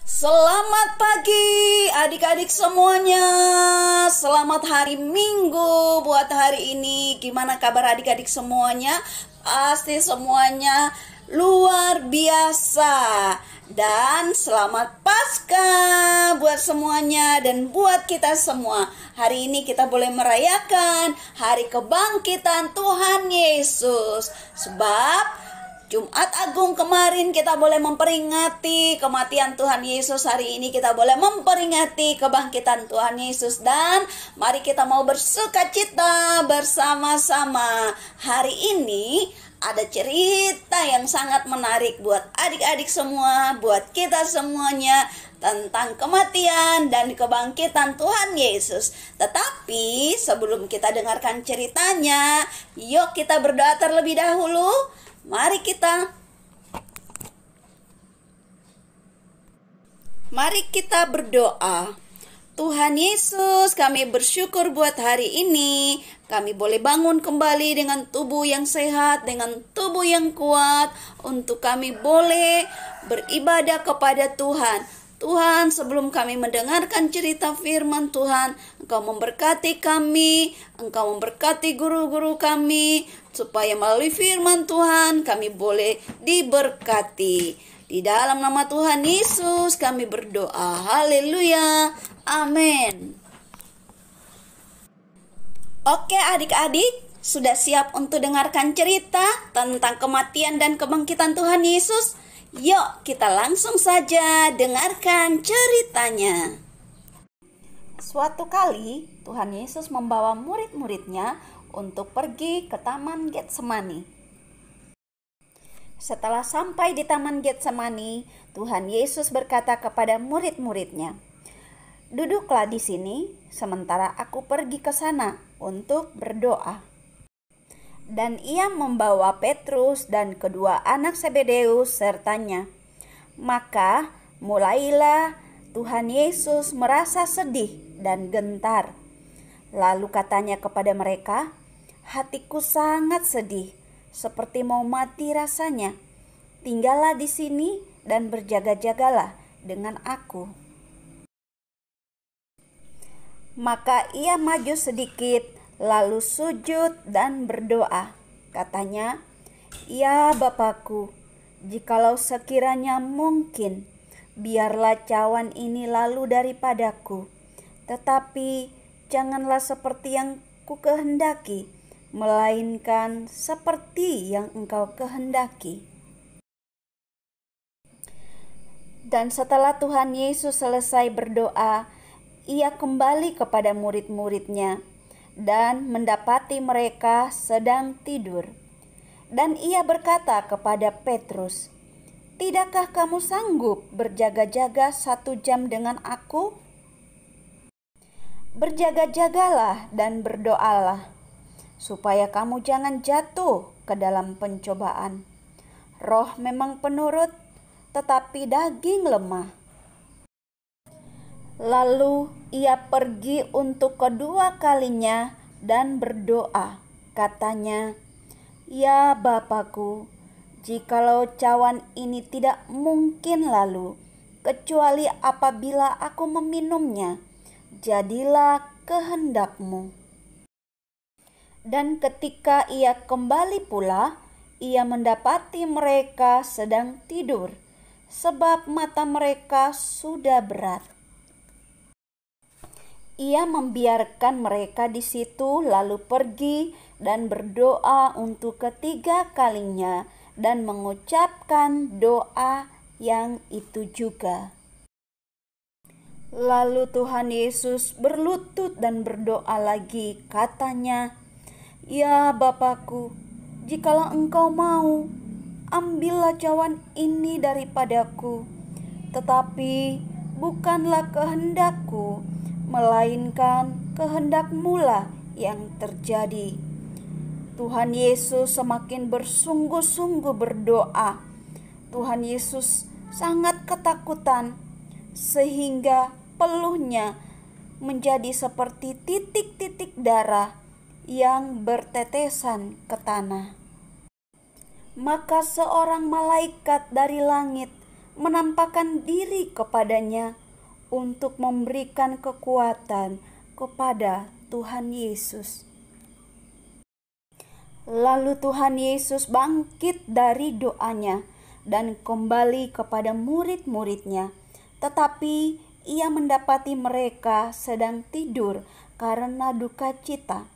Selamat pagi adik-adik semuanya. Selamat hari Minggu buat hari ini. Gimana kabar adik-adik semuanya? Pasti semuanya luar biasa. Dan selamat Paskah buat semuanya dan buat kita semua. Hari ini kita boleh merayakan hari kebangkitan Tuhan Yesus. Sebab Jumat Agung kemarin kita boleh memperingati kematian Tuhan Yesus. Hari ini kita boleh memperingati kebangkitan Tuhan Yesus. Dan mari kita mau bersukacita bersama-sama. Hari ini ada cerita yang sangat menarik buat adik-adik semua, buat kita semuanya, tentang kematian dan kebangkitan Tuhan Yesus. Tetapi sebelum kita dengarkan ceritanya, yuk kita berdoa terlebih dahulu. Mari kita berdoa. Tuhan Yesus, kami bersyukur buat hari ini. Kami boleh bangun kembali dengan tubuh yang sehat, dengan tubuh yang kuat, untuk kami boleh beribadah kepada Tuhan. Tuhan, sebelum kami mendengarkan cerita firman Tuhan, Engkau memberkati kami, Engkau memberkati guru-guru kami, supaya melalui firman Tuhan kami boleh diberkati. Di dalam nama Tuhan Yesus kami berdoa. Haleluya. Amin. Oke adik-adik, sudah siap untuk dengarkan cerita tentang kematian dan kebangkitan Tuhan Yesus? Yuk kita langsung saja dengarkan ceritanya. Suatu kali Tuhan Yesus membawa murid-muridnya untuk pergi ke Taman Getsemani. Setelah sampai di Taman Getsemani, Tuhan Yesus berkata kepada murid-muridnya, "Duduklah di sini sementara aku pergi ke sana untuk berdoa." Dan ia membawa Petrus dan kedua anak Zebedeus sertanya. Maka mulailah Tuhan Yesus merasa sedih dan gentar. Lalu katanya kepada mereka, "Hatiku sangat sedih, seperti mau mati rasanya. Tinggallah di sini dan berjaga-jagalah dengan aku." Maka ia maju sedikit, lalu sujud dan berdoa. Katanya, "Ya Bapakku, jikalau sekiranya mungkin, biarlah cawan ini lalu daripadaku. Tetapi janganlah seperti yang ku kehendaki, melainkan seperti yang Engkau kehendaki." Dan setelah Tuhan Yesus selesai berdoa, ia kembali kepada murid-muridnya dan mendapati mereka sedang tidur. Dan ia berkata kepada Petrus, "Tidakkah kamu sanggup berjaga-jaga 1 jam dengan aku? Berjaga-jagalah dan berdoalah, supaya kamu jangan jatuh ke dalam pencobaan. Roh memang penurut, tetapi daging lemah." Lalu ia pergi untuk kedua kalinya dan berdoa. Katanya, "Ya Bapakku, jikalau cawan ini tidak mungkin lalu, kecuali apabila aku meminumnya, jadilah kehendak-Mu." Dan ketika ia kembali pula, ia mendapati mereka sedang tidur, sebab mata mereka sudah berat. Ia membiarkan mereka di situ, lalu pergi dan berdoa untuk ketiga kalinya dan mengucapkan doa yang itu juga. Lalu Tuhan Yesus berlutut dan berdoa lagi. Katanya, "Ya Bapakku, jikalau Engkau mau, ambillah cawan ini daripadaku. Tetapi bukanlah kehendakku, melainkan kehendak-Mu lah yang terjadi." Tuhan Yesus semakin bersungguh-sungguh berdoa. Tuhan Yesus sangat ketakutan, sehingga peluhnya menjadi seperti titik-titik darah yang bertetesan ke tanah. Maka seorang malaikat dari langit menampakkan diri kepadanya untuk memberikan kekuatan kepada Tuhan Yesus. Lalu Tuhan Yesus bangkit dari doanya dan kembali kepada murid-muridnya. Tetapi ia mendapati mereka sedang tidur karena duka cita.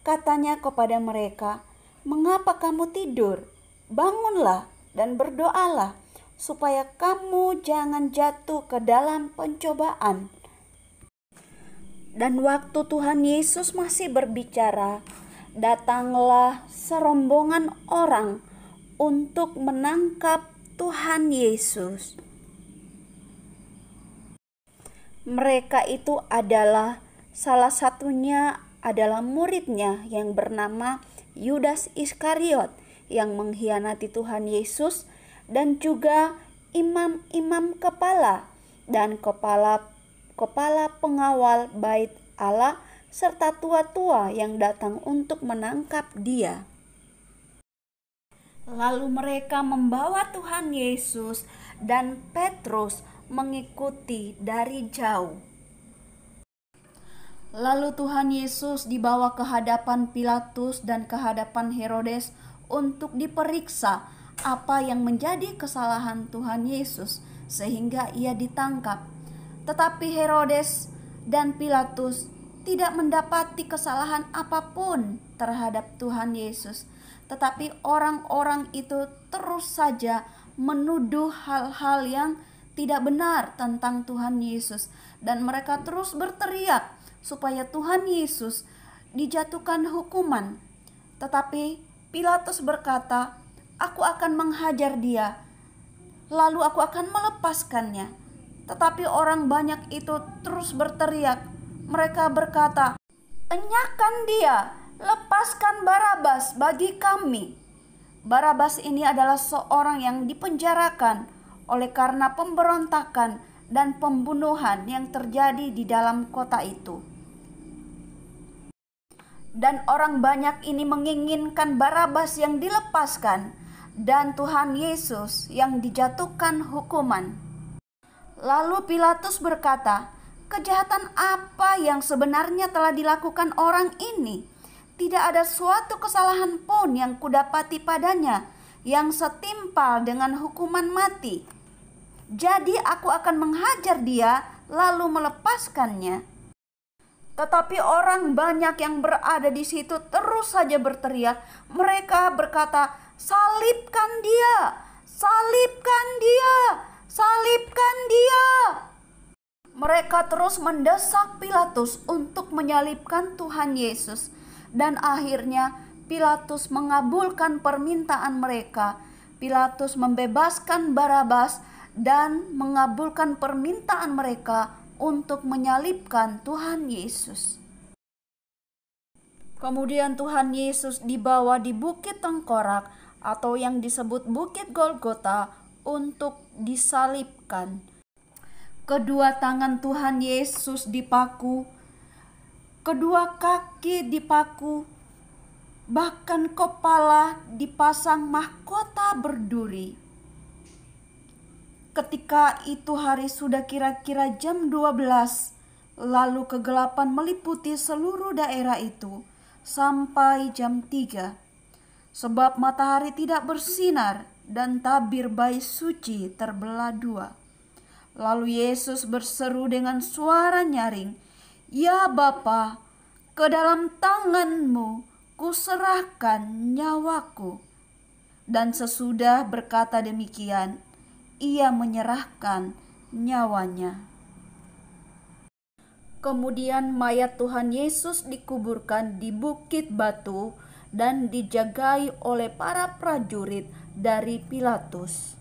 Katanya kepada mereka, "Mengapa kamu tidur? Bangunlah dan berdoalah, supaya kamu jangan jatuh ke dalam pencobaan." Dan waktu Tuhan Yesus masih berbicara, datanglah serombongan orang untuk menangkap Tuhan Yesus. Mereka itu adalah, salah satunya adalah muridnya yang bernama Yudas Iskariot yang mengkhianati Tuhan Yesus, dan juga imam-imam kepala dan kepala pengawal bait Allah serta tua-tua yang datang untuk menangkap dia. Lalu mereka membawa Tuhan Yesus dan Petrus mengikuti dari jauh. Lalu Tuhan Yesus dibawa ke hadapan Pilatus dan ke hadapan Herodes untuk diperiksa apa yang menjadi kesalahan Tuhan Yesus sehingga ia ditangkap. Tetapi Herodes dan Pilatus tidak mendapati kesalahan apapun terhadap Tuhan Yesus. Tetapi orang-orang itu terus saja menuduh hal-hal yang tidak benar tentang Tuhan Yesus. Dan mereka terus berteriak supaya Tuhan Yesus dijatuhkan hukuman. Tetapi Pilatus berkata, "Aku akan menghajar dia, lalu aku akan melepaskannya." Tetapi orang banyak itu terus berteriak. Mereka berkata, "Enyahkan dia, lepaskan Barabas bagi kami." Barabas ini adalah seorang yang dipenjarakan oleh karena pemberontakan dan pembunuhan yang terjadi di dalam kota itu. Dan orang banyak ini menginginkan Barabas yang dilepaskan dan Tuhan Yesus yang dijatuhkan hukuman. Lalu Pilatus berkata, "Kejahatan apa yang sebenarnya telah dilakukan orang ini? Tidak ada suatu kesalahan pun yang kudapati padanya yang setimpal dengan hukuman mati. Jadi aku akan menghajar dia lalu melepaskannya." Tetapi orang banyak yang berada di situ terus saja berteriak. Mereka berkata, "Salibkan dia! Salibkan dia! Salibkan dia!" Mereka terus mendesak Pilatus untuk menyalibkan Tuhan Yesus. Dan akhirnya Pilatus mengabulkan permintaan mereka. Pilatus membebaskan Barabas dan mengabulkan permintaan mereka untuk menyalibkan Tuhan Yesus. Kemudian Tuhan Yesus dibawa di Bukit Tengkorak atau yang disebut Bukit Golgota untuk disalibkan. Kedua tangan Tuhan Yesus dipaku, kedua kaki dipaku, bahkan kepala dipasang mahkota berduri. Ketika itu hari sudah kira-kira jam 12, lalu kegelapan meliputi seluruh daerah itu sampai jam 3. Sebab matahari tidak bersinar dan tabir bait suci terbelah dua. Lalu Yesus berseru dengan suara nyaring, "Ya Bapa, ke dalam tangan-Mu kuserahkan nyawaku." Dan sesudah berkata demikian, ia menyerahkan nyawanya. Kemudian mayat Tuhan Yesus dikuburkan di bukit batu dan dijagai oleh para prajurit dari Pilatus.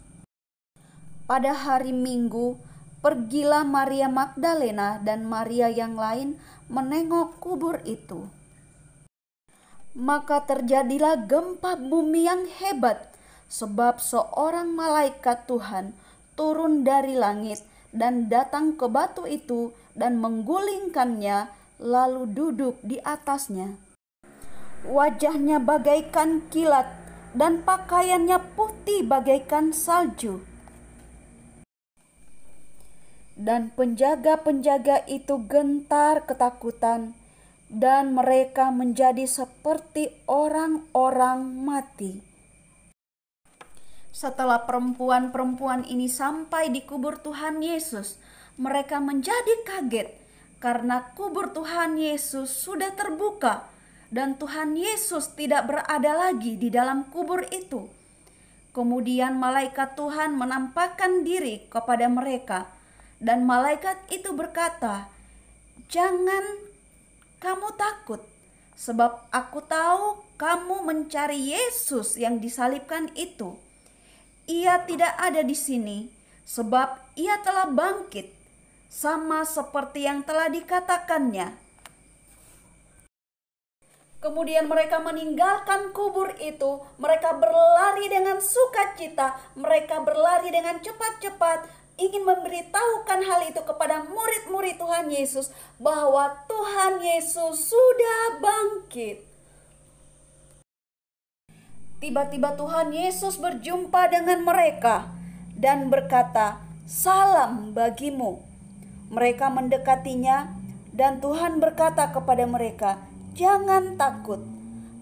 Pada hari Minggu, pergilah Maria Magdalena dan Maria yang lain menengok kubur itu. Maka terjadilah gempa bumi yang hebat, sebab seorang malaikat Tuhan turun dari langit dan datang ke batu itu dan menggulingkannya, lalu duduk di atasnya. Wajahnya bagaikan kilat dan pakaiannya putih bagaikan salju. Dan penjaga-penjaga itu gentar ketakutan, dan mereka menjadi seperti orang-orang mati. Setelah perempuan-perempuan ini sampai di kubur Tuhan Yesus, mereka menjadi kaget karena kubur Tuhan Yesus sudah terbuka dan Tuhan Yesus tidak berada lagi di dalam kubur itu. Kemudian malaikat Tuhan menampakkan diri kepada mereka, dan malaikat itu berkata, "Jangan kamu takut, sebab aku tahu kamu mencari Yesus yang disalibkan itu. Ia tidak ada di sini, sebab ia telah bangkit, sama seperti yang telah dikatakannya." Kemudian mereka meninggalkan kubur itu. Mereka berlari dengan sukacita. Mereka berlari dengan cepat-cepat, ingin memberitahukan hal itu kepada murid-murid Tuhan Yesus, bahwa Tuhan Yesus sudah bangkit. Tiba-tiba Tuhan Yesus berjumpa dengan mereka dan berkata, "Salam bagimu." Mereka mendekatinya dan Tuhan berkata kepada mereka, "Jangan takut.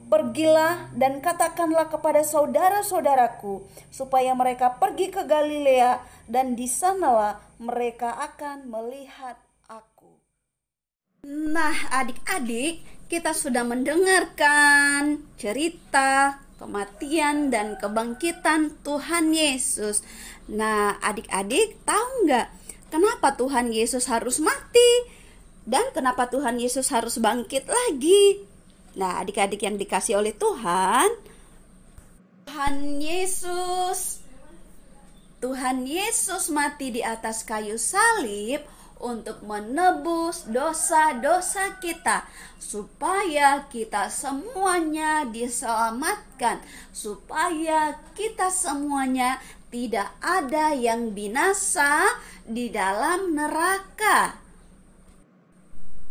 Pergilah dan katakanlah kepada saudara-saudaraku supaya mereka pergi ke Galilea, dan di sanalah mereka akan melihat aku." Nah, adik-adik, kita sudah mendengarkan cerita kematian dan kebangkitan Tuhan Yesus. Nah, adik-adik tahu nggak kenapa Tuhan Yesus harus mati? Dan kenapa Tuhan Yesus harus bangkit lagi? Nah, adik-adik yang dikasih oleh Tuhan, Tuhan Yesus mati di atas kayu salib untuk menebus dosa-dosa kita, supaya kita semuanya diselamatkan, supaya kita semuanya tidak ada yang binasa di dalam neraka.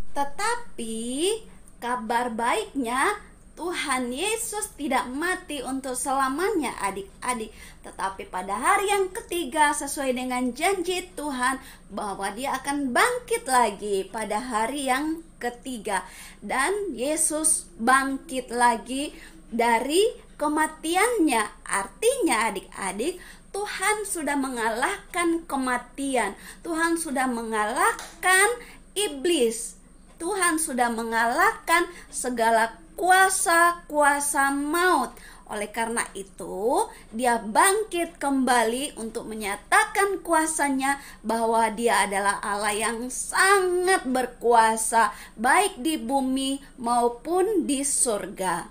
Tetapi kabar baiknya, Tuhan Yesus tidak mati untuk selamanya, adik-adik. Tetapi pada hari yang ketiga, sesuai dengan janji Tuhan, bahwa Dia akan bangkit lagi pada hari yang ketiga. Dan Yesus bangkit lagi dari kematiannya. Artinya adik-adik, Tuhan sudah mengalahkan kematian. Tuhan sudah mengalahkan iblis. Tuhan sudah mengalahkan segala kuasa-kuasa maut. Oleh karena itu, Dia bangkit kembali untuk menyatakan kuasanya, bahwa Dia adalah Allah yang sangat berkuasa, baik di bumi maupun di surga.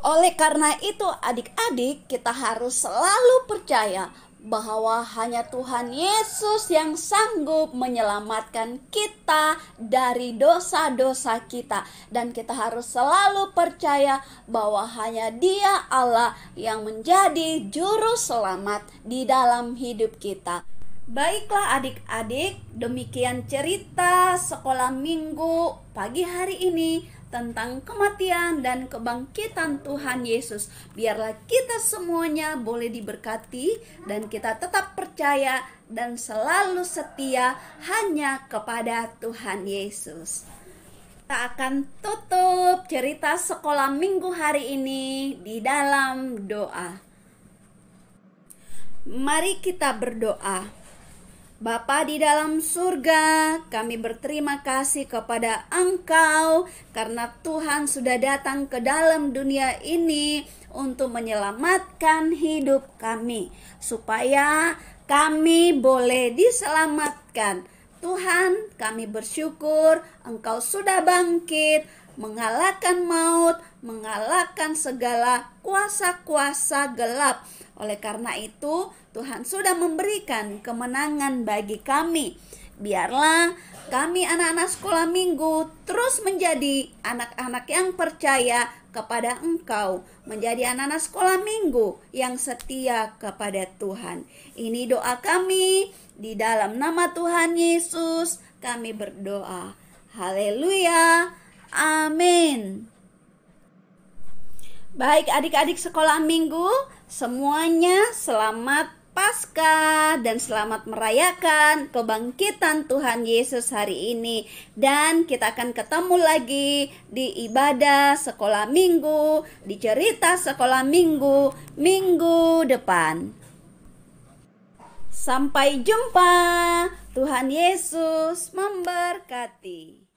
Oleh karena itu, adik-adik, kita harus selalu percaya bahwa hanya Tuhan Yesus yang sanggup menyelamatkan kita dari dosa-dosa kita. Dan kita harus selalu percaya bahwa hanya Dia Allah yang menjadi juru selamat di dalam hidup kita. Baiklah adik-adik, demikian cerita sekolah minggu pagi hari ini tentang kematian dan kebangkitan Tuhan Yesus. Biarlah kita semuanya boleh diberkati dan kita tetap percaya dan selalu setia hanya kepada Tuhan Yesus. Kita akan tutup cerita sekolah minggu hari ini di dalam doa. Mari kita berdoa. Bapa di dalam surga, kami berterima kasih kepada Engkau karena Tuhan sudah datang ke dalam dunia ini untuk menyelamatkan hidup kami, supaya kami boleh diselamatkan. Tuhan, kami bersyukur Engkau sudah bangkit, mengalahkan maut, mengalahkan segala kuasa-kuasa gelap. Oleh karena itu, Tuhan sudah memberikan kemenangan bagi kami. Biarlah kami anak-anak sekolah minggu terus menjadi anak-anak yang percaya kepada Engkau, menjadi anak-anak sekolah minggu yang setia kepada Tuhan. Ini doa kami, di dalam nama Tuhan Yesus kami berdoa. Haleluya, amin. Baik adik-adik sekolah minggu, semuanya selamat Paskah dan selamat merayakan kebangkitan Tuhan Yesus hari ini. Dan kita akan ketemu lagi di ibadah sekolah minggu, di cerita sekolah minggu, minggu depan. Sampai jumpa. Tuhan Yesus memberkati.